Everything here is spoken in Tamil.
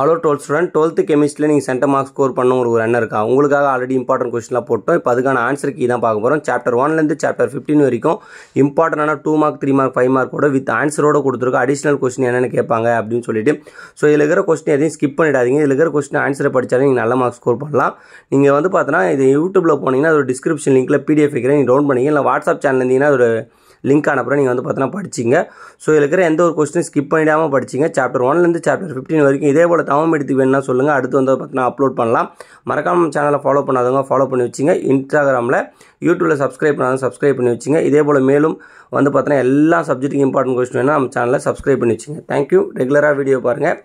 ஹலோ 12th ஸ்டூடெண்ட் 12th கெமிஸ்ட்ரியில் நீங்கள் சென்டர் மார்க்ஸ் ஸ்கோர் பண்ண ஒரு எண்ணம் இருக்கா? உங்களுக்காக ஆல்ரெடி இம்பார்ட்டன்ட் கொஸ்டின்லாம் போட்டோம். இப்போ அதுக்கான ஆன்சர் கீ தான் பார்க்க போகிறோம். சாப்டர் 1லேருந்து சாப்டர் 15 வரைக்கும் இம்பார்ட்டண்டான 2 மார்க் 3 மார்க் 5 மார்க்கோட வித் ஆன்சரோட கொடுத்துருக்கோம். அடிஷனல் கொஸ்டின் என்னென்னு கேட்பாங்க அப்படின்னு சொல்லிட்டு. ஸோ இதில் இருக்கிற கொஸ்டின் எதையும் ஸ்கிப் பண்ணிடாதீங்க. இதில் இருக்கிற கொஸ்டின் ஆன்சரை படித்தாலே நீங்கள் நல்ல மார்க் ஸ்கோர் பண்ணலாம். நீங்கள் வந்து பார்த்தோன்னா இது யூடியூப்பில் போனீங்கன்னா அதோட டிஸ்கிரிப்ஷன் லிங்க்கில் பிடிஎஃப் வைக்கிறேன், நீங்கள் டவுன் பண்ணிங்க. இல்லை வாட்ஸ்அப் சேனல் இருந்தீங்கன்னா அதோட லிங்க் அனுப்புகிறேன், நீங்கள் வந்து பார்த்தோன்னா படிச்சிங்க. ஸோ இதில் இருக்கிற எந்த ஒரு கொஸ்டின் ஸ்கிப் பண்ணிடாமல் படிச்சிங்க. சாப்டர் 1லேருந்து சாப்டர் 15 வரைக்கும் இதே போல் தவம் எடுத்து வேணும்னா சொல்லுங்கள், அடுத்து வந்து பார்த்தீங்கன்னா அப்லோட் பண்ணலாம். மறக்காம சேனலை ஃபாலோ பண்ணாதவங்க ஃபாலோ பண்ணி வச்சிங்க. இன்ஸ்டாகிராமில் யூடியூப்பில் சப்ஸ்கிரைப் பண்ணாதவங்க சப்ஸ்கிரைப் பண்ணி வச்சிங்க. இதே போல் மேலும் வந்து பார்த்தீங்கன்னா எல்லா சப்ஜெக்ட்டுக்கு இம்பார்ட்டன்ட் கொஸ்டின் வேணால் நம்ம சேனலில் சப்ஸ்கிரைப் பண்ணி வச்சிங்க. தேங்க்யூ. ரெகுலராக வீடியோ பாருங்கள்.